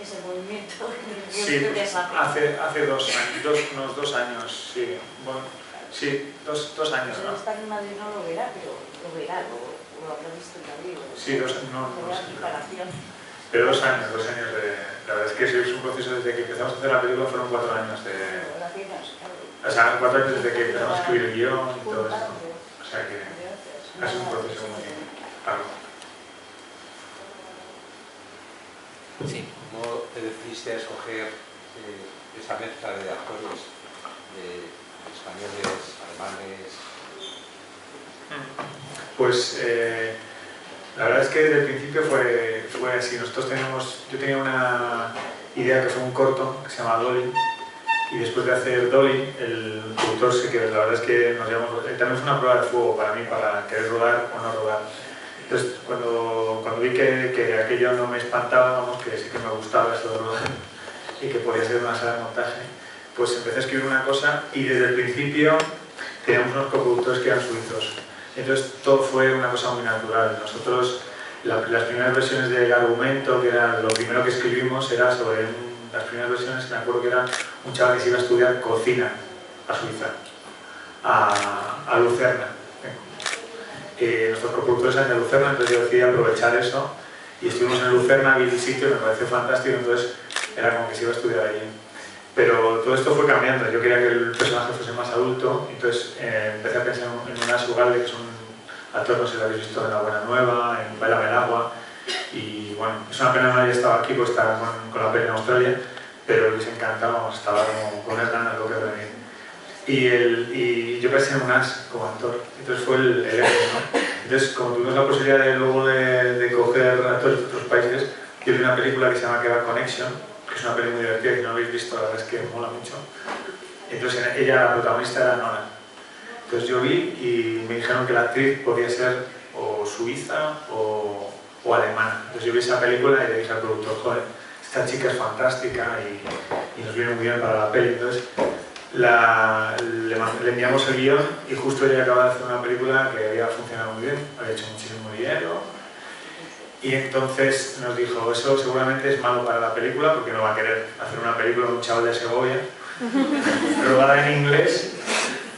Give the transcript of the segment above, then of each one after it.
ese movimiento. Sí, hace unos 2 años, sí. Bueno, sí, dos años, ¿no? Estar en Madrid no lo verá, pero lo verá, lo habrá visto en Madrid. Sí, no sé. Pero 2 años la verdad es que es un proceso desde que empezamos a hacer la película, fueron 4 años de... O sea, 4 años desde que empezamos a escribir el guión y todo esto. O sea que es un proceso muy largo. Sí. ¿Cómo te decidiste a escoger esa mezcla de actores españoles, alemanes? Pues la verdad es que desde el principio fue así. Yo tenía una idea que fue un corto que se llama Dolly, y después de hacer Dolly, el productor se quedó. La verdad es que nos llevamos, también fue una prueba de fuego para mí, para querer rodar o no rodar. Entonces, cuando vi que aquello no me espantaba, vamos, que sí que me gustaba eso de rodar y que podía ser una sala de montaje, pues empecé a escribir una cosa y desde el principio teníamos unos coproductores que eran suizos. Entonces todo fue una cosa muy natural. Nosotros, las primeras versiones del argumento, que era lo primero que escribimos, era sobre las primeras versiones, me acuerdo que era un chaval que se iba a estudiar cocina a Suiza, a Lucerna. Nuestros coproductores eran de Lucerna, entonces yo decidí aprovechar eso y estuvimos en Lucerna, vi el sitio, me pareció fantástico, entonces era como que se iba a estudiar allí. Pero todo esto fue cambiando, yo quería que el personaje fuese más adulto, entonces empecé a pensar en Unas Ugalde, que es un actor, no sé si lo habéis visto en La Buena Nueva, en Bailame el Agua, y bueno, es una pena no haya estado aquí, pues estaba con la peli en Australia, pero les encantaba, estaba como con unas ganas de venir. Y yo pensé en Unas como actor, entonces fue el eje, ¿no? Entonces, como tuvimos la posibilidad luego de coger actores de otros países, yo vi una película que se llama Kebab Connection, que es una película muy divertida, que no habéis visto, la verdad es que mola mucho. Entonces ella, la protagonista, era Nora. Entonces yo vi y me dijeron que la actriz podía ser o suiza o alemana. Entonces yo vi esa película y le dije al productor, joder, esta chica es fantástica y nos viene muy bien para la peli. Entonces le enviamos el guión y justo ella acababa de hacer una película que había funcionado muy bien, había hecho muchísimo dinero. Y entonces nos dijo, eso seguramente es malo para la película porque no va a querer hacer una película de un chaval de Segovia, rodada en inglés,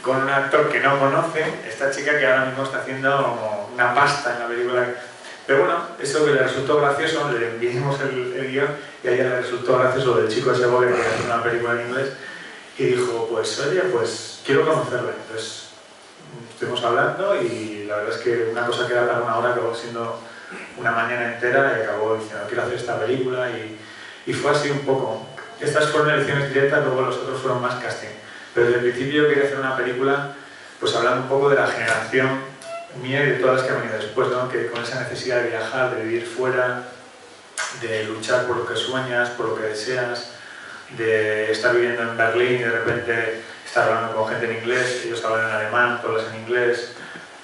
con un actor que no conoce, esta chica que ahora mismo está haciendo una pasta en la película. Pero bueno, eso que le resultó gracioso, le enviamos el guión y a ella le resultó gracioso del chico de Segovia que hace una película en inglés y dijo, pues oye, pues quiero conocerla. Entonces estuvimos hablando y la verdad es que una cosa que era para una hora acabó siendo una mañana entera y acabó diciendo quiero hacer esta película y fue así un poco. Estas fueron elecciones directas, luego los otros fueron más casting. Pero desde el principio yo quería hacer una película pues hablando un poco de la generación mía y de todas las que han venido después, ¿no? Que con esa necesidad de viajar, de vivir fuera, de luchar por lo que sueñas, por lo que deseas, de estar viviendo en Berlín y de repente estar hablando con gente en inglés, ellos hablan en alemán, tú hablas en inglés,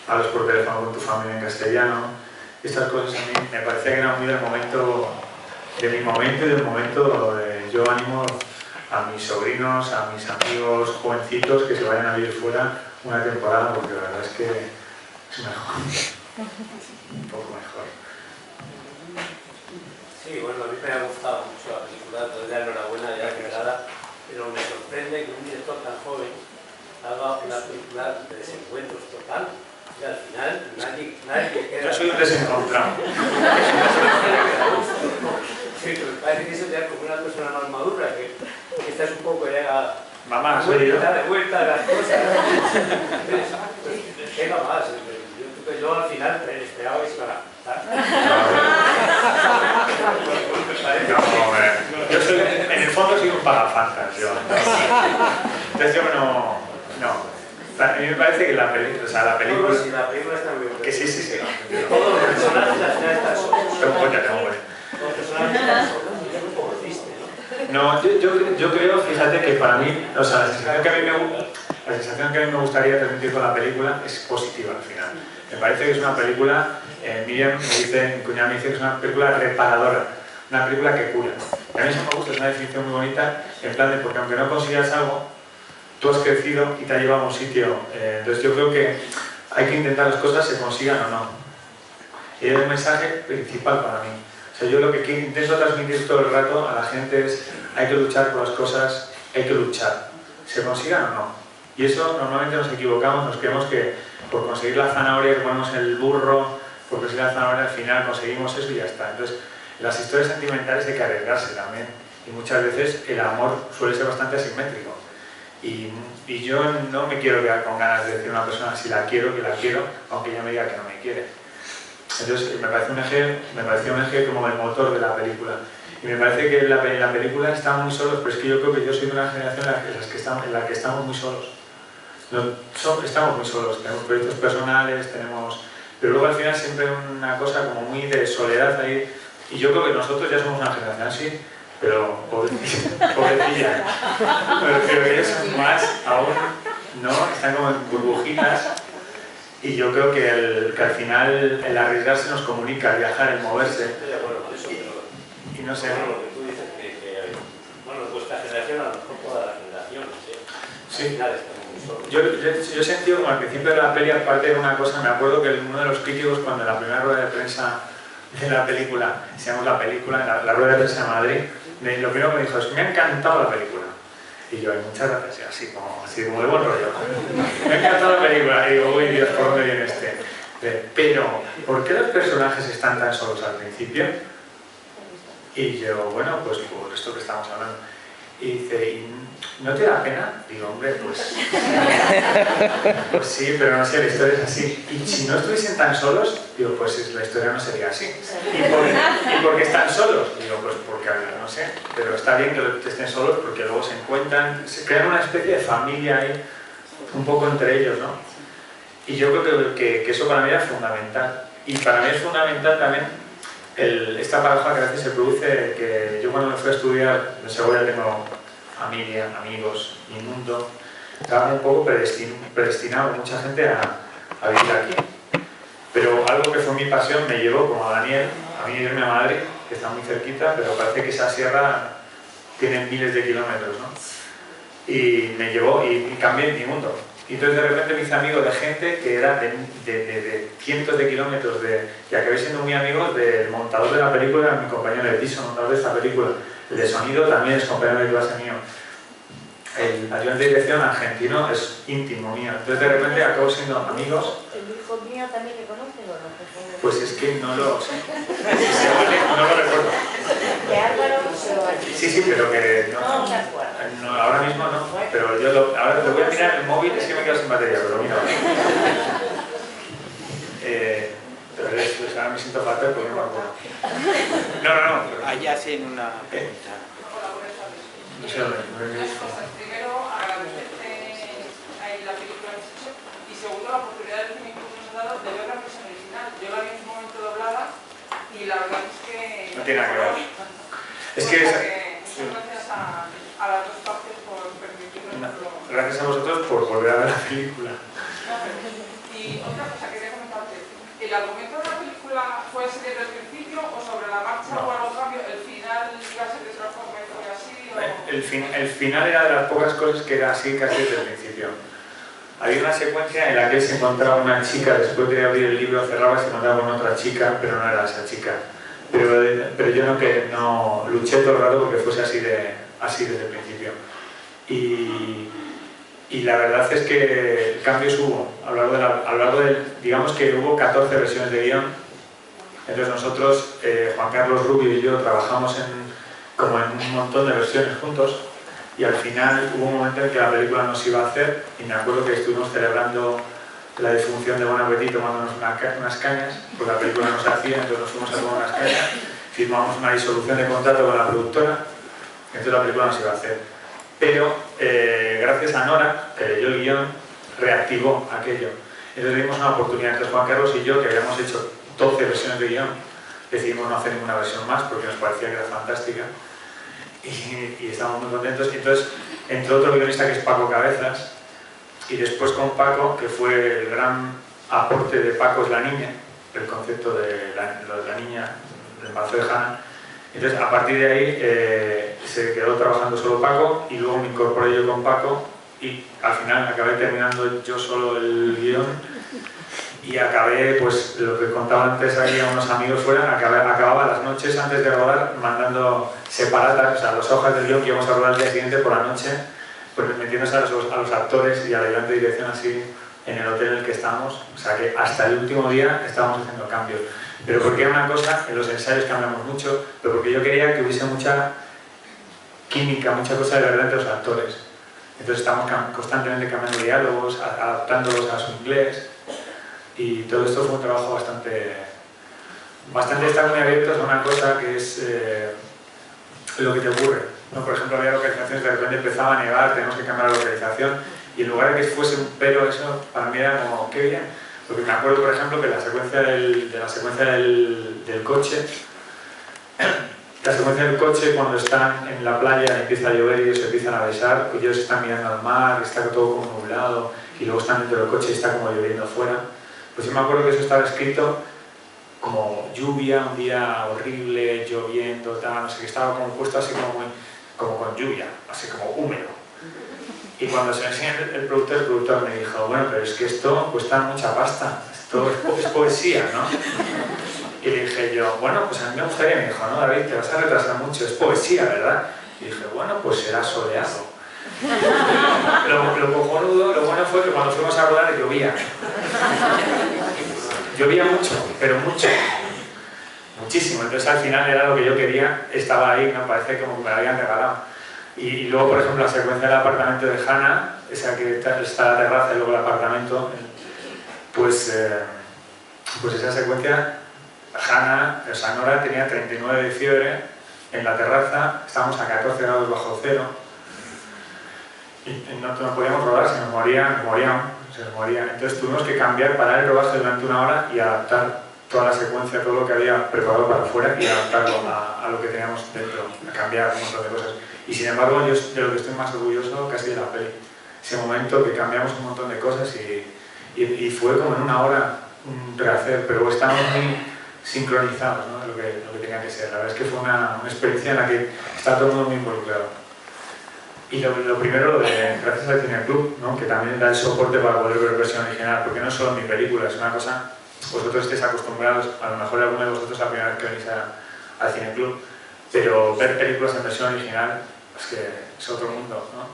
hablas por teléfono con tu familia en castellano. Estas cosas a mí me parecía que era muy del momento, de mi momento y del momento de yo animo a mis sobrinos, a mis amigos jovencitos que se vayan a vivir fuera una temporada porque la verdad es que es mejor, un poco mejor. Sí, bueno, a mí me ha gustado mucho la película, entonces ya enhorabuena, ya que nada, pero me sorprende que un director tan joven haga una película de desencuentros total. Y al final nadie queda... Yo soy un desencontrado. Sí, me parece que eso te da como una persona más madura, que estás un poco ya... Mamá, soy yo. De vuelta a las cosas. Pega más. Yo al final esperaba disparar. No, yo soy, en el fondo soy un pagafantas, yo. Entonces yo no. A mí me parece que la película, la película está muy bien. Que sí. Todos los personajes al final están solos. Pero coño, Todos los personajes están solos y es un poco triste, ¿no? No, yo creo, fíjate que para mí, o sea, la sensación que a mí me gustaría transmitir con la película es positiva al final. Me parece que es una película, Miriam mi cuñada me dice que es una película reparadora, una película que cura. Y a mí eso me gusta, es una definición muy bonita, en plan de porque aunque no consigas algo, tú has crecido y te ha llevado a un sitio. Entonces yo creo que hay que intentar las cosas se consigan o no. Y es el mensaje principal para mí. O sea, yo lo que intento transmitir todo el rato a la gente es hay que luchar por las cosas, hay que luchar, se consigan o no. Y eso normalmente nos equivocamos, nos creemos que por conseguir la zanahoria que ponemos en el burro, por conseguir la zanahoria al final conseguimos eso y ya está. Entonces, en las historias sentimentales hay que arriesgarse también. Y muchas veces el amor suele ser bastante asimétrico. Y yo no me quiero quedar con ganas de decir a una persona si la quiero, que la quiero, aunque ella me diga que no me quiere. Entonces me pareció un eje como el motor de la película. Y me parece que en la película están muy solos, pero es que yo creo que yo soy de una generación en la que estamos muy solos. Estamos muy solos, tenemos proyectos personales, pero luego al final siempre una cosa como muy de soledad ahí. Y yo creo que nosotros ya somos una generación así, pero pobrecilla. Pero ellos son más aún, ¿no? Están como en burbujitas. Y yo creo que al final el arriesgarse nos comunica, el viajar, el moverse. Estoy de acuerdo con eso, pero y no sé. bueno, lo que tú dices bueno, vuestra generación, a lo mejor todas las generaciones, Sí. al final estamos muy solos. Yo he sentido como al principio de la peli, aparte de una cosa, me acuerdo que uno de los críticos, cuando en la primera rueda de prensa de la película, la rueda de prensa de Madrid, lo primero que me dijo es: me ha encantado la película. Y yo, muchas gracias, así como de buen rollo. Me ha encantado la película. Y digo, uy Dios, ¿por dónde viene este? Pero, ¿por qué los personajes están tan solos al principio? Y yo, bueno, pues por esto que estamos hablando. Y dice, ¿y no te da pena? Digo, hombre, pues sí, pero no sé, la historia es así. Y si no estuviesen tan solos, digo, pues la historia no sería así. ¿Y por qué están solos? Digo, pues porque, no sé, pero está bien que estén solos porque luego se encuentran, se crean una especie de familia ahí, un poco entre ellos, ¿no? Y yo creo que eso para mí era fundamental. Y para mí es fundamental también esta paradoja que a veces se produce, que yo cuando me fui a estudiar en Segovia tengo familia, amigos, mi mundo, estaba un poco predestinado mucha gente a vivir aquí. Pero algo que fue mi pasión me llevó, como a Daniel, a mí irme a Madrid, que está muy cerquita, pero parece que esa sierra tiene miles de kilómetros, ¿no? Y me llevó y cambié mi mundo. Y entonces de repente me hice amigo de gente que era de cientos de kilómetros, y acabé siendo muy amigos del montador de la película, mi compañero de piso, montador de esta película. El de sonido también es compañero de clase mío. El ayudante de dirección argentino es íntimo mío. Entonces de repente acabo siendo amigos. ¿El hijo mío también le conoce o no? Pues es que no lo sé. No lo recuerdo. De Álvaro se lo ha dicho. Sí, pero que No se acuerda. no, ahora mismo no. Pero yo ahora lo voy a mirar el móvil, es que me quedo sin batería, pero mira. Pero pues ahora me siento fatal porque no me acuerdo. No. Allá hacen una pregunta. No sé dónde. Dos cosas. Primero, agradecerte la película que has hecho y segundo, la oportunidad que nos has dado de ver la versión original. Yo la vi en su momento doblada y la verdad es que... No tiene nada que ver. Es que muchas gracias a las dos partes por permitirnos verlo. Gracias a vosotros por volver a ver la película. Y otra cosa que quería comentarte. ¿El argumento de la película fue así desde el principio o sobre la marcha o algo cambio? ¿El final iba a ser de transforma y fue así? El final era de las pocas cosas que era así casi desde el principio. Había una secuencia en la que él se encontraba una chica, después de abrir el libro cerraba, se encontraba con otra chica, pero no era esa chica. Pero yo no luché todo el rato porque fuese así desde el principio. Y la verdad es que cambios hubo. A lo largo digamos que hubo 14 versiones de guión. Entonces nosotros, Juan Carlos Rubio y yo, trabajamos como en un montón de versiones juntos. Y al final hubo un momento en que la película no se iba a hacer y me acuerdo que estuvimos celebrando la defunción de Bon Appetit tomándonos unas cañas, porque la película no se hacía, entonces nos fuimos a tomar unas cañas, firmamos una disolución de contrato con la productora, entonces la película no se iba a hacer. Pero gracias a Nora, que leyó el guión, reactivó aquello. Entonces dimos una oportunidad entre Juan Carlos y yo, que habíamos hecho 12 versiones de guión, decidimos no hacer ninguna versión más porque nos parecía que era fantástica. Y estábamos muy contentos. Y entonces entró otro guionista que es Paco Cabezas, y después con Paco, que fue el gran aporte de Paco, es la niña, el concepto de la niña, del embarazo de Hannah. Entonces a partir de ahí se quedó trabajando solo Paco y luego me incorporé yo con Paco y al final acabé terminando yo solo el guión y acabé, pues lo que contaba antes ahí a unos amigos fuera, acababa las noches antes de rodar mandando separatas, o sea, las hojas del guión que íbamos a rodar el día siguiente por la noche, pues metiéndose a los actores y al ayudante de dirección así en el hotel en el que estábamos, o sea que hasta el último día estábamos haciendo cambios. Pero porque era una cosa, en los ensayos cambiamos mucho, pero porque yo quería que hubiese mucha química, mucha cosa de verdad entre los actores. Entonces estamos constantemente cambiando diálogos, adaptándolos a su inglés, y todo esto fue un trabajo bastante está muy abierto a una cosa que es lo que te ocurre, ¿no? Por ejemplo, había localizaciones que de repente empezaba a nevar, tenemos que cambiar la localización, y en lugar de que fuese un pero, eso para mí era como, qué bien. Porque me acuerdo, por ejemplo, que la secuencia del coche, cuando están en la playa, empieza a llover y ellos se empiezan a besar, ellos están mirando al mar, está todo como nublado, y luego están dentro del coche y está como lloviendo afuera. Pues yo me acuerdo que eso estaba escrito como lluvia, un día horrible, lloviendo, tal, no sé, que estaba como puesto así como con lluvia, así como húmedo. Y cuando se lo enseñé el productor me dijo, bueno, pero es que esto cuesta mucha pasta, esto es poesía, ¿no? Y le dije yo, bueno, pues a mí me gustaría, me dijo, no, David, te vas a retrasar mucho, es poesía, ¿verdad? Y dije, bueno, pues será soleado. Lo cojonudo, lo bueno fue que cuando fuimos a rodar llovía. Llovía mucho, pero mucho. Muchísimo. Entonces al final era lo que yo quería, estaba ahí, me parece como que me lo habían regalado. Y luego, por ejemplo, la secuencia del apartamento de Hannah, esa que está la terraza y luego el apartamento, pues esa secuencia, Hannah, o sea, Nora tenía 39 de fiebre en la terraza, estábamos a 14 grados bajo cero, y no podíamos rodar, se nos moría. Entonces tuvimos que parar el rodaje durante una hora y adaptar toda la secuencia, todo lo que había preparado para afuera y adaptarlo a lo que teníamos dentro, a cambiar un montón de cosas. Y sin embargo, yo de lo que estoy más orgulloso casi de la peli. Ese momento que cambiamos un montón de cosas y fue como en una hora un rehacer, pero estábamos muy sincronizados, ¿no? De lo que tenía que ser. La verdad es que fue una experiencia en la que está todo el mundo muy involucrado. Y lo primero, gracias al Cine Club, ¿no? Que también da el soporte para poder ver versión original, porque no es solo mi película, es una cosa, vosotros estéis acostumbrados, a lo mejor alguno de vosotros la primera vez que venís al Cine Club, pero ver películas en versión original es que es otro mundo, ¿no?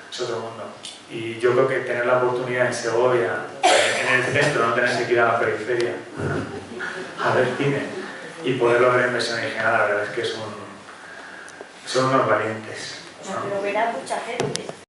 Es otro mundo. Y yo creo que tener la oportunidad en Segovia, en el centro, no tener que ir a la periferia a ver cine y poderlo ver en versión original, la verdad es que son unos valientes. Pero verá mucha gente.